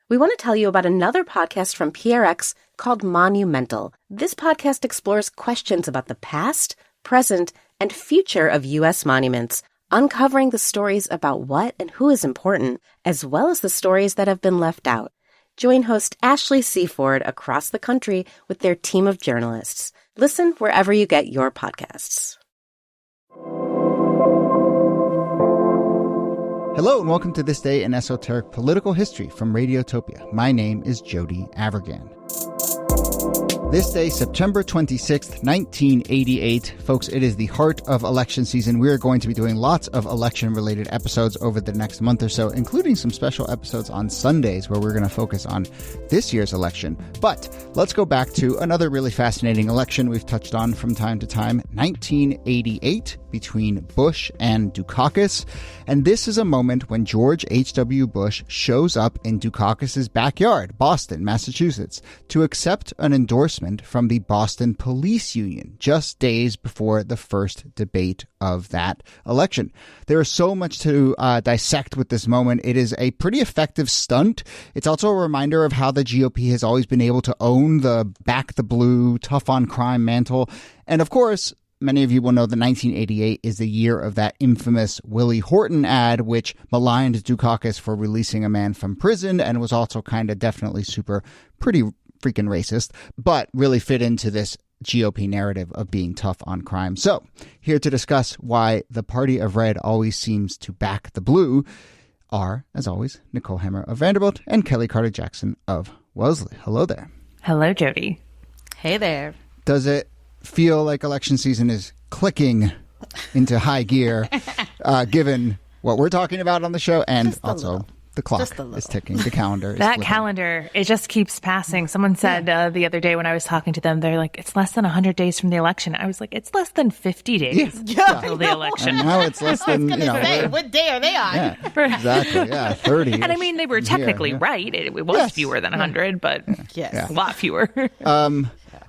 we want to tell you about another podcast from PRX called Monumental. This podcast explores questions about the past, present, and future of U.S. monuments, uncovering the stories about what and who is important, as well as the stories that have been left out. Join host Ashley Seaford across the country with their team of journalists. Listen wherever you get your podcasts. Hello and welcome to This Day in Esoteric Political History from Radiotopia. My name is Jody Avirgan. This day, September 26th, 1988. Folks, it is the heart of election season. We are going to be doing lots of election-related episodes over the next month or so, including some special episodes on Sundays where we're going to focus on this year's election. But let's go back to another really fascinating election we've touched on from time to time, 1988, between Bush and Dukakis. And this is a moment when George H.W. Bush shows up in Dukakis' backyard, Boston, Massachusetts, to accept an endorsement from the Boston Police Union just days before the first debate of that election. There is so much to dissect with this moment. It is a pretty effective stunt. It's also a reminder of how the GOP has always been able to own the back the blue, tough on crime mantle. And of course, many of you will know that 1988 is the year of that infamous Willie Horton ad, which maligned Dukakis for releasing a man from prison and was also kind of definitely pretty freaking racist, but really fit into this GOP narrative of being tough on crime. So, here to discuss why the party of red always seems to back the blue are, as always, Nicole Hammer of Vanderbilt and Kellie Carter-Jackson of Wellesley. Hello there. Hello, Jody. Hey there. Does it feel like election season is clicking into high gear, given what we're talking about on the show and also the clock is ticking, the calendar is flipping. Calendar, it just keeps passing. Someone said the other day when I was talking to them, they're like, it's less than 100 days from the election. I was like, it's less than 50 days until the election. And now it's less than, what day are they on? Yeah, exactly, 30. And I mean, they were technically right. It was fewer than 100, but a lot fewer.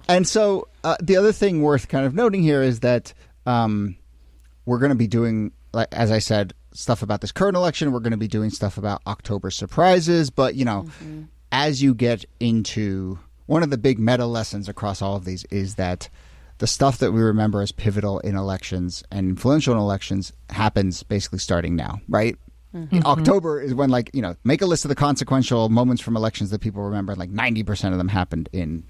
And so the other thing worth kind of noting here is that we're going to be doing, like, as I said, stuff about this current election. We're going to be doing stuff about October surprises. But, as you get into one of the big meta lessons across all of these is that the stuff that we remember as pivotal in elections and influential in elections happens basically starting now, right? Mm-hmm. October is when, make a list of the consequential moments from elections that people remember. And 90% of them happened in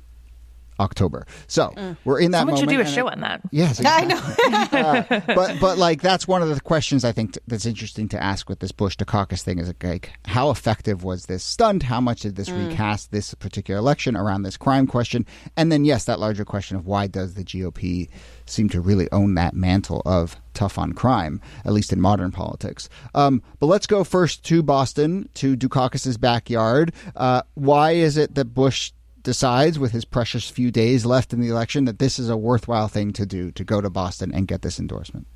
October. So we're in that moment. Someone should do a show on that. Yes, exactly. I know. but that's one of the questions I think that's interesting to ask with this Bush-Dukakis thing is like, how effective was this stunt? How much did this recast this particular election around this crime question? And then, yes, that larger question of why does the GOP seem to really own that mantle of tough on crime, at least in modern politics. But let's go first to Boston, to Dukakis' backyard. Why is it that Bush decides with his precious few days left in the election that this is a worthwhile thing to do, to go to Boston and get this endorsement?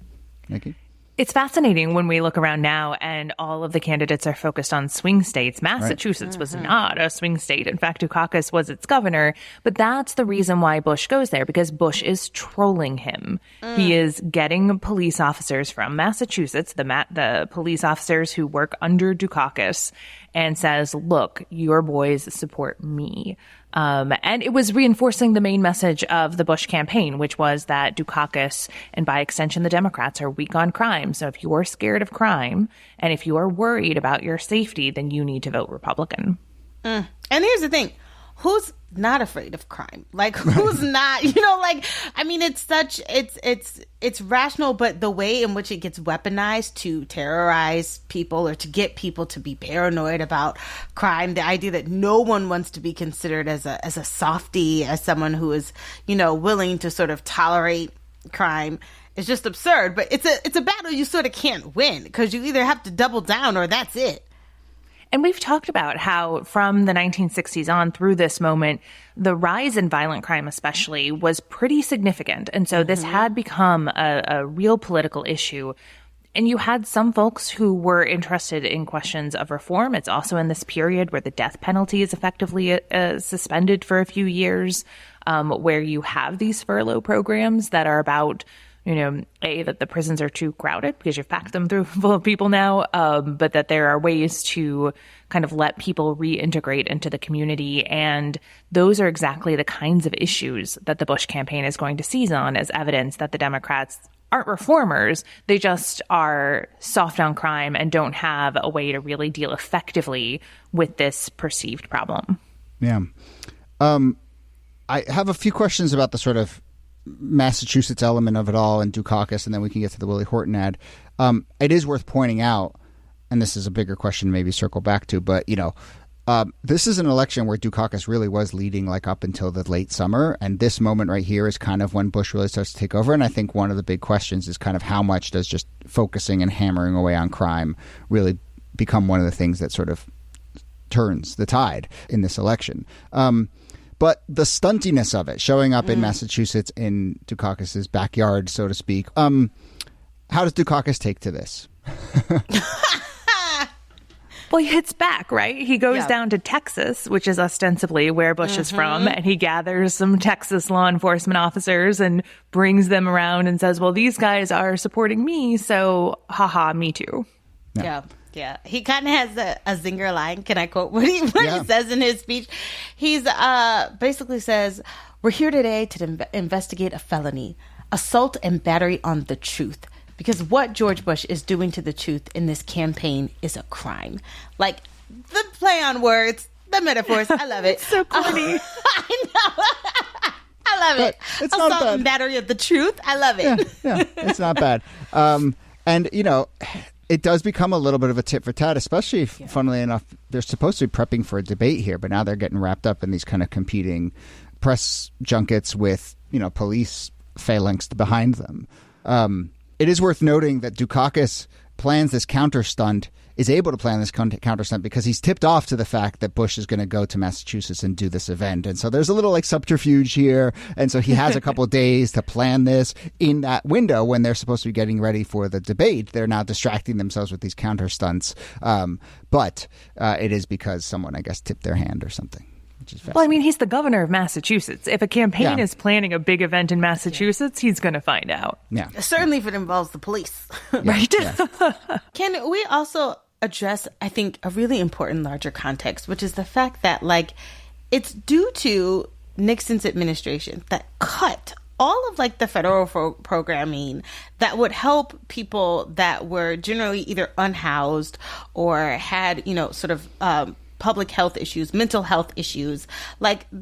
NIki? It's fascinating when we look around now and all of the candidates are focused on swing states. Massachusetts was not a swing state. In fact, Dukakis was its governor. But that's the reason why Bush goes there, because Bush is trolling him. He is getting police officers from Massachusetts, the police officers who work under Dukakis, and says, look, your boys support me. And it was reinforcing the main message of the Bush campaign, which was that Dukakis, and by extension the Democrats, are weak on crime. So if you're scared of crime and if you are worried about your safety, then you need to vote Republican. And here's the thing. Who's not afraid of crime? Who's not, it's rational, but the way in which it gets weaponized to terrorize people or to get people to be paranoid about crime, the idea that no one wants to be considered as a softie, as someone who is, willing to sort of tolerate crime, is just absurd. But it's a battle you sort of can't win, because you either have to double down or that's it. And we've talked about how from the 1960s on through this moment, the rise in violent crime especially was pretty significant. And so this had become a real political issue. And you had some folks who were interested in questions of reform. It's also in this period where the death penalty is effectively suspended for a few years, where you have these furlough programs that are about that the prisons are too crowded because you've packed them through full of people now, but that there are ways to kind of let people reintegrate into the community. And those are exactly the kinds of issues that the Bush campaign is going to seize on as evidence that the Democrats aren't reformers. They just are soft on crime and don't have a way to really deal effectively with this perceived problem. Yeah. I have a few questions about the sort of Massachusetts element of it all and Dukakis, and then we can get to the Willie Horton ad. It is worth pointing out, and this is a bigger question to maybe circle back to, but, this is an election where Dukakis really was leading like up until the late summer. And this moment right here is kind of when Bush really starts to take over. And I think one of the big questions is kind of how much does just focusing and hammering away on crime really become one of the things that sort of turns the tide in this election. But the stuntiness of it, showing up in Massachusetts in Dukakis's backyard, so to speak. How does Dukakis take to this? Well, he hits back, right? He goes down to Texas, which is ostensibly where Bush is from, and he gathers some Texas law enforcement officers and brings them around and says, well, these guys are supporting me, so haha, me too. Yeah. He kind of has a zinger line. Can I quote what he says in his speech? He's basically says, we're here today to investigate a felony, assault and battery on the truth. Because what George Bush is doing to the truth in this campaign is a crime. Like, the play on words, the metaphors, I love it. So corny. I know. I love it. It's assault not bad. and battery of the truth. I love it. Yeah, it's not bad. And, it does become a little bit of a tit for tat, especially if, funnily enough, they're supposed to be prepping for a debate here, but now they're getting wrapped up in these kind of competing press junkets with, police phalanx behind them. It is worth noting that Dukakis plans this counter stunt, is able to plan this counter stunt because he's tipped off to the fact that Bush is going to go to Massachusetts and do this event. And so there's a little subterfuge here. And so he has a couple of days to plan this in that window when they're supposed to be getting ready for the debate. They're now distracting themselves with these counter stunts. But it is because someone, I guess, tipped their hand or something. Well, I mean, he's the governor of Massachusetts. If a campaign is planning a big event in Massachusetts, he's going to find out. Yeah. Certainly if it involves the police. Right? Yeah. Can we also address, I think, a really important larger context, which is the fact that, it's due to Nixon's administration that cut all of the federal programming that would help people that were generally either unhoused or had, public health issues, mental health issues,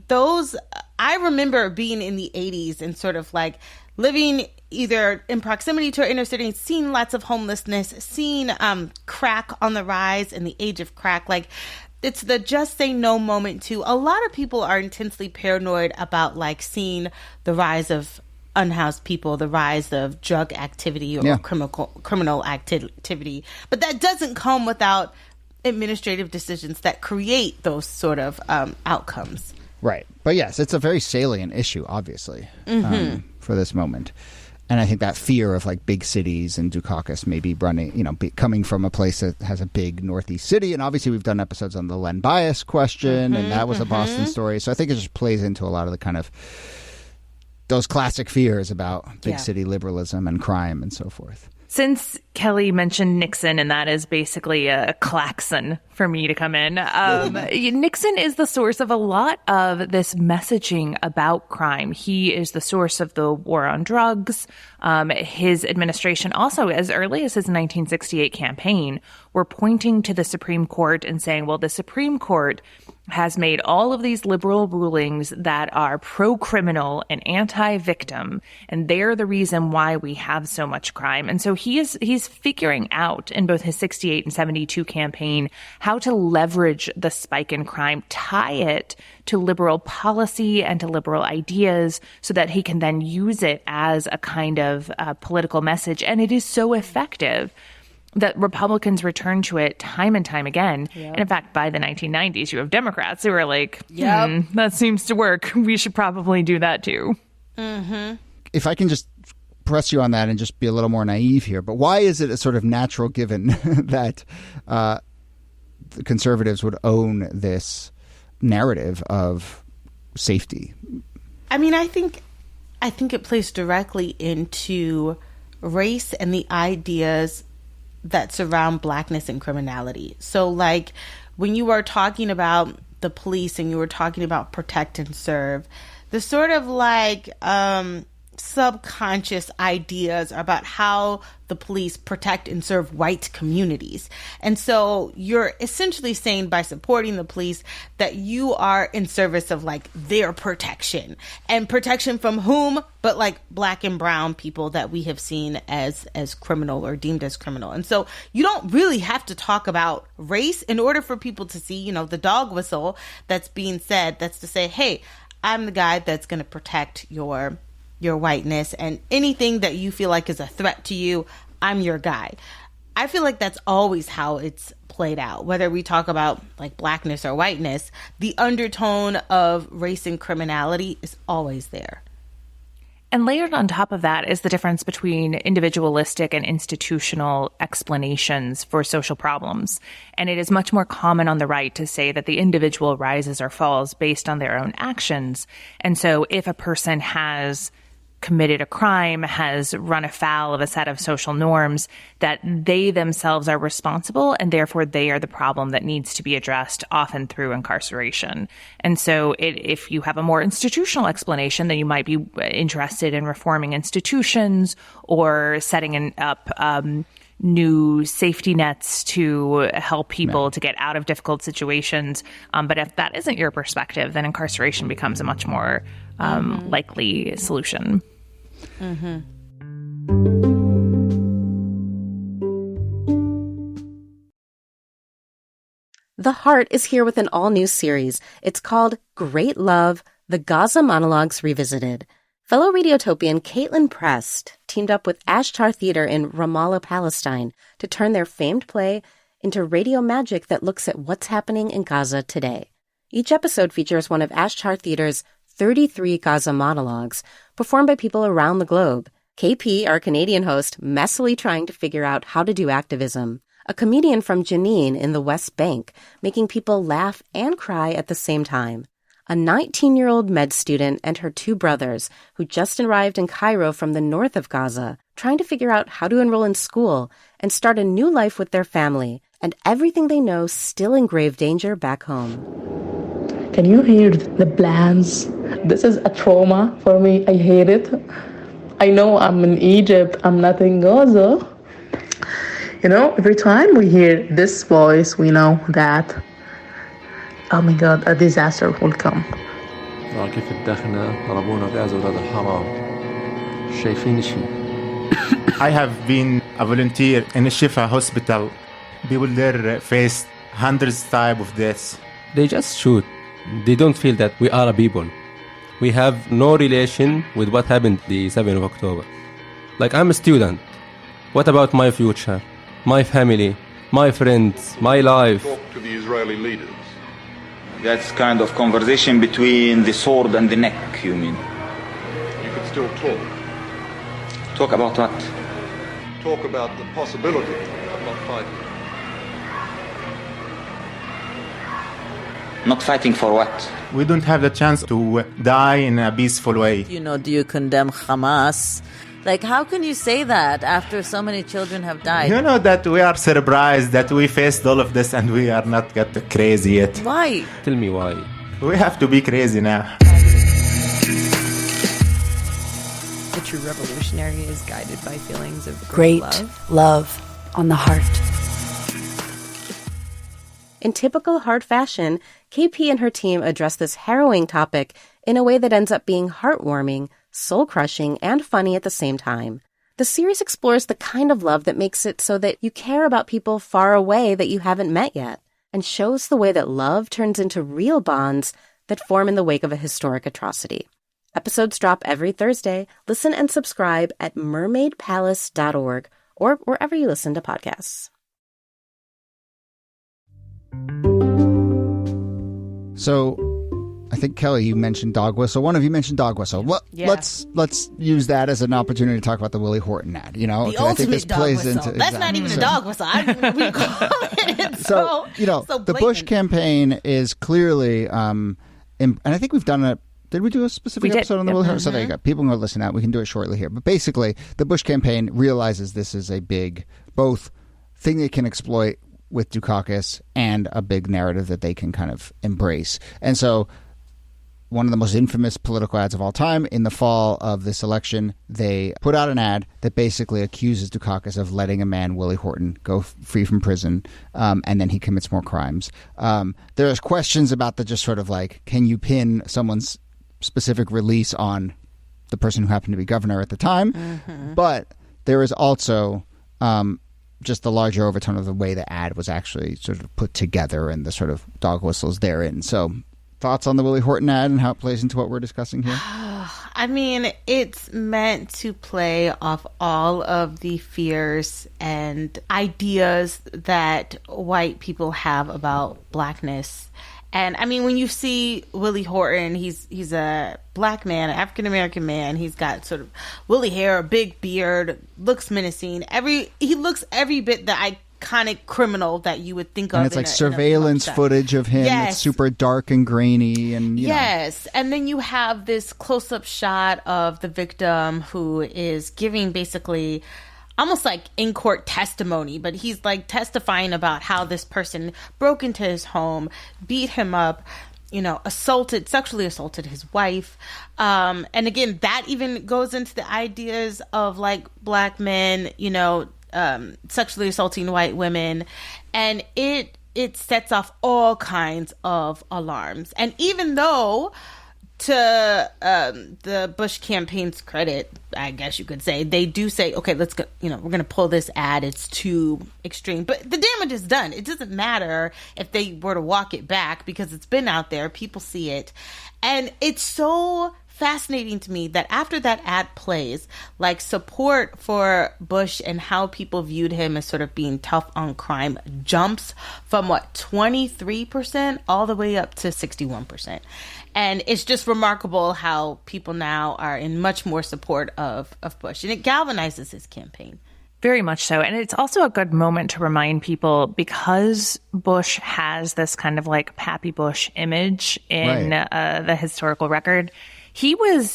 those. I remember being in the 80s and sort of living either in proximity to our inner city, seeing lots of homelessness, seeing crack on the rise in the age of crack. It's the just say no moment too. A lot of people are intensely paranoid about seeing the rise of unhoused people, the rise of drug activity or criminal activity. But that doesn't come without administrative decisions that create those sort of outcomes. Right. But yes, it's a very salient issue, obviously, for this moment. And I think that fear of big cities and Dukakis maybe running, coming from a place that has a big Northeast city. And obviously we've done episodes on the Len Bias question, and that was a Boston story. So I think it just plays into a lot of the kind of those classic fears about big city liberalism and crime and so forth. Since Kellie mentioned Nixon, and that is basically a klaxon for me to come in, Nixon is the source of a lot of this messaging about crime. He is the source of the war on drugs. His administration also, as early as his 1968 campaign, were pointing to the Supreme Court and saying, well, the Supreme Court has made all of these liberal rulings that are pro-criminal and anti-victim, and they're the reason why we have so much crime. And so he's figuring out in both his 68 and 72 campaign how to leverage the spike in crime, tie it to liberal policy and to liberal ideas so that he can then use it as a kind of political message. And it is so effective that Republicans return to it time and time again. Yep. And in fact, by the 1990s, you have Democrats who are that seems to work. We should probably do that too. Mm-hmm. If I can just press you on that and just be a little more naive here, but why is it a sort of natural given that the conservatives would own this narrative of safety? I mean, I think I think it plays directly into race and the ideas that surround blackness and criminality. So like when you were talking about the police and you were talking about protect and serve, the sort of like subconscious ideas about how the police protect and serve white communities. And so you're essentially saying by supporting the police that you are in service of like their protection, and protection from whom? But like black and brown people that we have seen as criminal or deemed as criminal. And so you don't really have to talk about race in order for people to see, you know, the dog whistle that's being said. That's to say, hey, I'm the guy that's going to protect your whiteness, and anything that you feel like is a threat to you, I'm your guy. I feel like that's always how it's played out. Whether we talk about like blackness or whiteness, the undertone of race and criminality is always there. And layered on top of that is the difference between individualistic and institutional explanations for social problems. And it is much more common on the right to say that the individual rises or falls based on their own actions. And so if a person has committed a crime, has run afoul of a set of social norms, that they themselves are responsible, and therefore they are the problem that needs to be addressed, often through incarceration. And so if you have a more institutional explanation, then you might be interested in reforming institutions or setting up new safety nets to help people to get out of difficult situations. But if that isn't your perspective, then incarceration becomes a much more likely solution. The Heart is here with an all-new series. It's called Great Love, The Gaza Monologues Revisited. Fellow Radiotopian Caitlin Prest teamed up with Ashtar Theater in Ramallah, Palestine, to turn their famed play into radio magic that looks at what's happening in Gaza today. Each episode features one of Ashtar Theater's 33 Gaza monologues, performed by people around the globe. KP, our Canadian host, messily trying to figure out how to do activism. A comedian from Jenin in the West Bank, making people laugh and cry at the same time. A 19-year-old med student and her two brothers, who just arrived in Cairo from the north of Gaza, trying to figure out how to enroll in school and start a new life with their family, and everything they know still in grave danger back home. Can you hear the plants? This is a trauma for me. I hate it. I know I'm in Egypt. I'm not in Gaza. You know, every time we hear this voice, we know that, oh my God, a disaster will come. كيف الدخنة ضربونا بغاز ولاد الحرام شايفين شيء. I have been a volunteer in a Shifa hospital. People there faced hundreds type of deaths. They just shoot. They don't feel that we are a people. We have no relation with what happened the 7th of October. Like, I'm a student. What about my future? My family? My friends? My life? Talk to the Israeli leaders. That's kind of conversation between the sword and the neck, you mean? You could still talk. Talk about what? Talk about the possibility of not fighting. Not fighting for what? We don't have the chance to die in a peaceful way. You know, do you condemn Hamas? Like, how can you say that after so many children have died? You know that we are surprised that we faced all of this and we are not got crazy yet. Why? Tell me why. We have to be crazy now. The true revolutionary is guided by feelings of great love on the heart. In typical Heart fashion, KP and her team address this harrowing topic in a way that ends up being heartwarming, soul-crushing, and funny at the same time. The series explores the kind of love that makes it so that you care about people far away that you haven't met yet, and shows the way that love turns into real bonds that form in the wake of a historic atrocity. Episodes drop every Thursday. Listen and subscribe at mermaidpalace.org or wherever you listen to podcasts. So, I think, Kellie, you mentioned dog whistle. One of you mentioned dog whistle. Well, Yeah. let's use that as an opportunity to talk about the Willie Horton ad. You know, The 'cause I think this ultimate dog plays whistle. into That's not even a dog whistle. We call it. So you know, so the Bush blatant. campaign is clearly, and I think we've done a Did we do a specific episode on the Willie Horton? So there you go. People can go listen out. We can do it shortly here. But basically, the Bush campaign realizes this is a big, both thing they can exploit with Dukakis and a big narrative that they can kind of embrace. And so one of the most infamous political ads of all time, in the fall of this election, they put out an ad that basically accuses Dukakis of letting a man, Willie Horton, go free from prison, and then he commits more crimes. There's questions about the just sort of like, can you pin someone's specific release on the person who happened to be governor at the time? Mm-hmm. But there is also just the larger overtone of the way the ad was actually sort of put together and the sort of dog whistles therein. So thoughts on the Willie Horton ad and how it plays into what we're discussing here? I mean, it's meant to play off all of the fears and ideas that white people have about blackness. And I mean, when you see Willie Horton, he's a black man, an African-American man. He's got sort of woolly hair, a big beard, looks menacing. He looks every bit the iconic criminal that you would think of. And it's like surveillance footage of him. Yes. It's super dark and grainy. And yes. And then you have this close-up shot of the victim who is giving basically almost like in court testimony, but he's like testifying about how this person broke into his home, beat him up, sexually assaulted his wife. And again, that even goes into the ideas of like black men, sexually assaulting white women. And it sets off all kinds of alarms. And even though, to the Bush campaign's credit, I guess you could say, they do say, okay, let's go, we're going to pull this ad. It's too extreme. But the damage is done. It doesn't matter if they were to walk it back because it's been out there. People see it. And it's so fascinating to me that after that ad plays, like support for Bush and how people viewed him as sort of being tough on crime jumps from 23% all the way up to 61%. And it's just remarkable how people now are in much more support of Bush. And it galvanizes his campaign. Very much so. And it's also a good moment to remind people, because Bush has this kind of like Pappy Bush image in the historical record.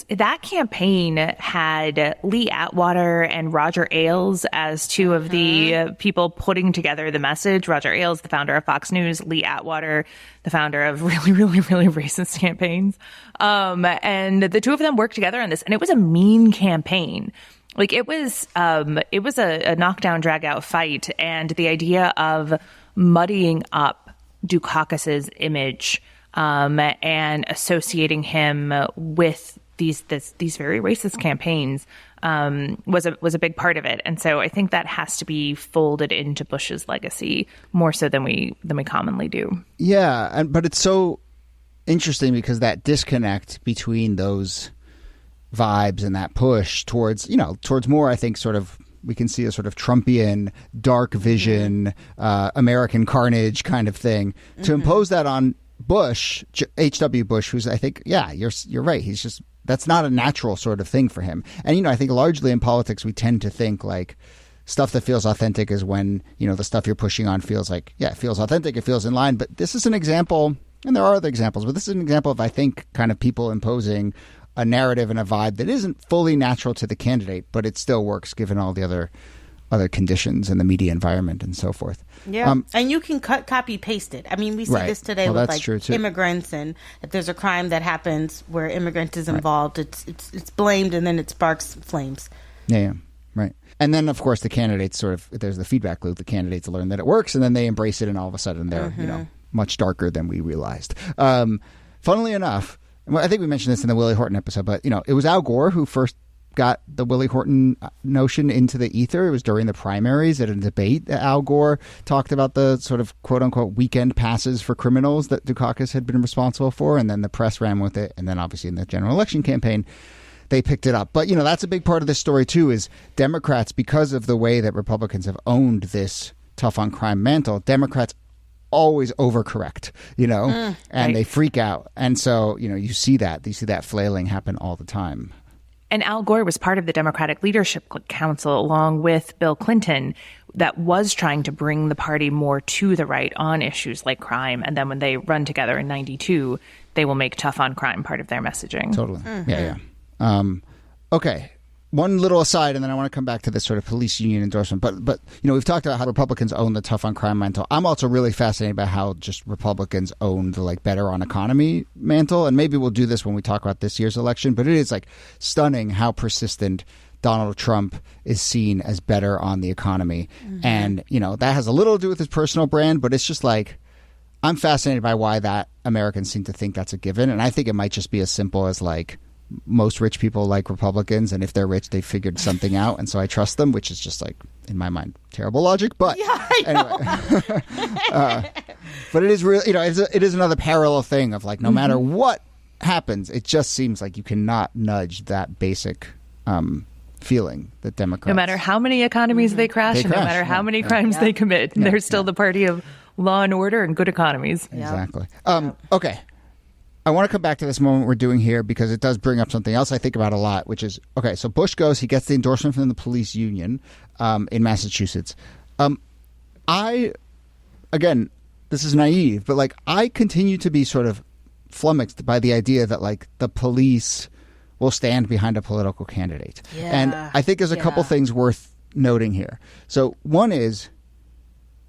That campaign had Lee Atwater and Roger Ailes as two of the people putting together the message. Roger Ailes, the founder of Fox News, Lee Atwater, the founder of really, really, really racist campaigns. And the two of them worked together on this, and it was a mean campaign. Like it was a knockdown, drag out fight. And the idea of muddying up Dukakis's image and associating him with these very racist campaigns was a big part of it. And so I think that has to be folded into Bush's legacy more so than we commonly do. Yeah, but it's so interesting because that disconnect between those vibes and that push towards more, I think, sort of, we can see a sort of Trumpian dark vision, American carnage kind of thing, to impose that on Bush, H.W. Bush, who's, I think, you're right. He's just, that's not a natural sort of thing for him. And, I think largely in politics, we tend to think like stuff that feels authentic is when, the stuff you're pushing on feels like, it feels authentic, it feels in line. But this is an example, and there are other examples, but this is an example of, I think, kind of people imposing a narrative and a vibe that isn't fully natural to the candidate, but it still works given all the other conditions in the media environment and so forth. Yeah, and you can copy paste it. I mean, we see this today with like immigrants, and if there's a crime that happens where immigrant is involved, it's blamed, and then it sparks flames. Yeah, right. And then of course the candidates there's the feedback loop. The candidates learn that it works, and then they embrace it, and all of a sudden they're much darker than we realized. Funnily enough, I think we mentioned this in the Willie Horton episode, but it was Al Gore who first got the Willie Horton notion into the ether. It was during the primaries at a debate that Al Gore talked about the sort of quote unquote weekend passes for criminals that Dukakis had been responsible for. And then the press ran with it. And then obviously in the general election campaign, they picked it up. But, that's a big part of this story, too, is Democrats, because of the way that Republicans have owned this tough on crime mantle, Democrats always overcorrect, and they freak out. And so, you see that flailing happen all the time. And Al Gore was part of the Democratic Leadership Council, along with Bill Clinton, that was trying to bring the party more to the right on issues like crime. And then when they run together in 92, they will make tough on crime part of their messaging. Totally. Yeah. Okay. One little aside, and then I want to come back to this sort of police union endorsement. But we've talked about how Republicans own the tough on crime mantle. I'm also really fascinated by how just Republicans own the better on economy mantle. And maybe we'll do this when we talk about this year's election. But it is stunning how persistent Donald Trump is seen as better on the economy. Mm-hmm. And, that has a little to do with his personal brand, but it's just I'm fascinated by why that Americans seem to think that's a given. And I think it might just be as simple as most rich people like Republicans, and if they're rich, they figured something out, and so I trust them, which is just in my mind, terrible logic. But anyway, but it is real. It is another parallel thing of no matter what happens, it just seems like you cannot nudge that basic feeling that Democrats. No matter how many economies they crash, and no matter how many crimes they commit, they're still the party of law and order and good economies. Exactly. Okay. I want to come back to this moment we're doing here because it does bring up something else I think about a lot, which is, okay, so Bush goes, he gets the endorsement from the police union in Massachusetts. Again, this is naive, but I continue to be sort of flummoxed by the idea that the police will stand behind a political candidate. Yeah. And I think there's a couple things worth noting here. So one is,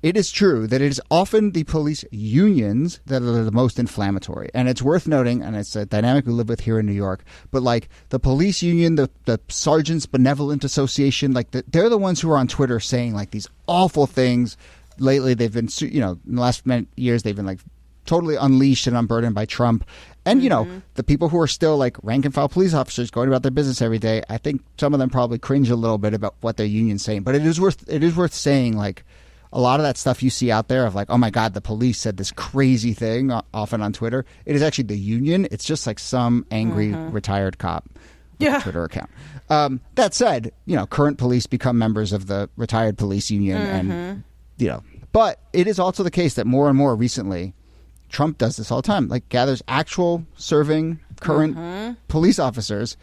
it is true that it is often the police unions that are the most inflammatory. And it's worth noting, and it's a dynamic we live with here in New York, but the police union, the Sergeants Benevolent Association, they're the ones who are on Twitter saying these awful things. Lately, they've been, in the last years, they've been totally unleashed and unburdened by Trump. And, the people who are still rank and file police officers going about their business every day, I think some of them probably cringe a little bit about what their union's saying. But it is worth saying, a lot of that stuff you see out there of oh my God, the police said this crazy thing often on Twitter. It is actually the union. It's just some angry retired cop with a Twitter account. That said, current police become members of the retired police union. And, but it is also the case that more and more recently, Trump does this all the time, gathers actual serving current police officers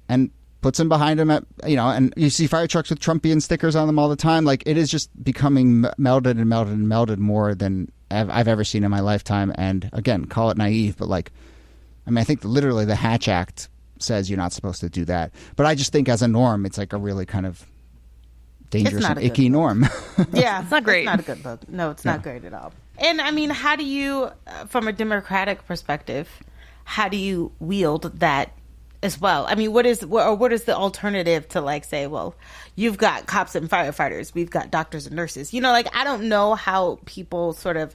and puts them behind him and you see fire trucks with Trumpian stickers on them all the time. It is just becoming melded more than I've ever seen in my lifetime. And again, call it naive, but I think literally the Hatch Act says you're not supposed to do that. But I just think as a norm, it's a really kind of dangerous and icky norm. Yeah, it's not great. It's not a good book. No, it's not great at all. And how do you, from a Democratic perspective, how do you wield that as well? What is the alternative to say, well, you've got cops and firefighters, we've got doctors and nurses. I don't know how people sort of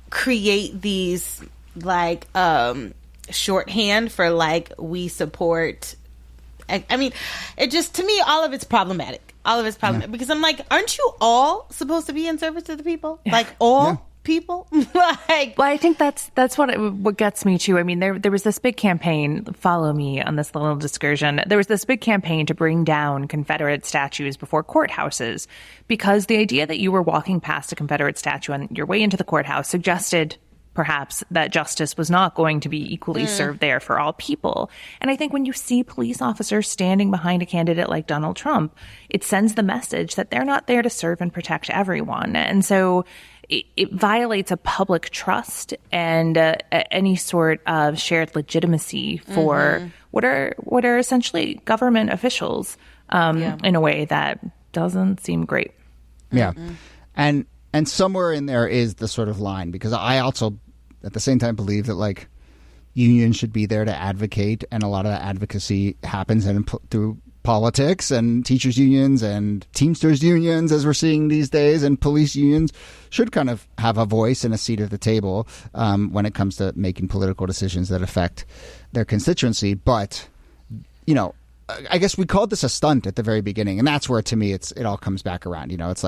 create these shorthand for we support. It just, to me, all of it's problematic. Because I'm aren't you all supposed to be in service to the people? People? Well, I think that's what gets me too. There was this big campaign, follow me on this little excursion. There was this big campaign to bring down Confederate statues before courthouses because the idea that you were walking past a Confederate statue on your way into the courthouse suggested perhaps that justice was not going to be equally served there for all people. And I think when you see police officers standing behind a candidate like Donald Trump, it sends the message that they're not there to serve and protect everyone. And so it violates a public trust and any sort of shared legitimacy for what are essentially government officials in a way that doesn't seem great. Yeah. And somewhere in there is the sort of line, because I also at the same time believe that unions should be there to advocate, and a lot of that advocacy happens through politics and teachers unions and Teamsters unions, as we're seeing these days, and police unions should kind of have a voice and a seat at the table when it comes to making political decisions that affect their constituency. But, I guess we called this a stunt at the very beginning, and that's where, to me, it all comes back around. It's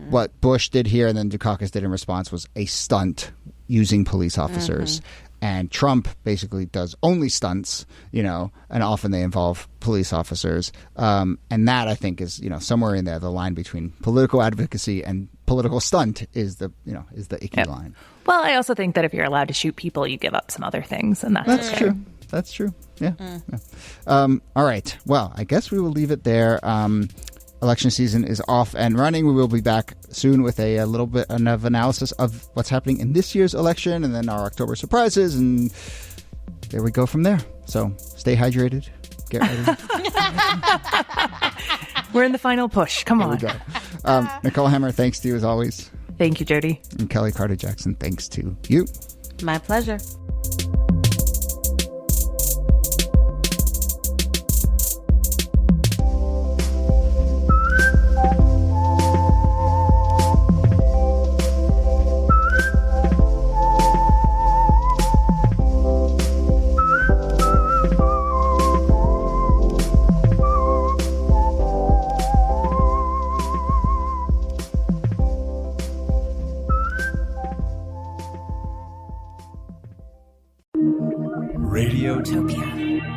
what Bush did here and then Dukakis did in response was a stunt using police officers. And Trump basically does only stunts, and often they involve police officers. And that, I think, is, somewhere in there, the line between political advocacy and political stunt is the icky line. Well, I also think that if you're allowed to shoot people, you give up some other things, and that's true. That's true. Yeah. All right. Well, I guess we will leave it there. Election season is off and running. We will be back soon with a little bit of analysis of what's happening in this year's election and then our October surprises. And there we go from there. So stay hydrated. Get ready. We're in the final push. Come on. There we go. Nicole Hammer, thanks to you as always. Thank you, Jody. And Kellie Carter-Jackson, thanks to you. My pleasure. Radiotopia.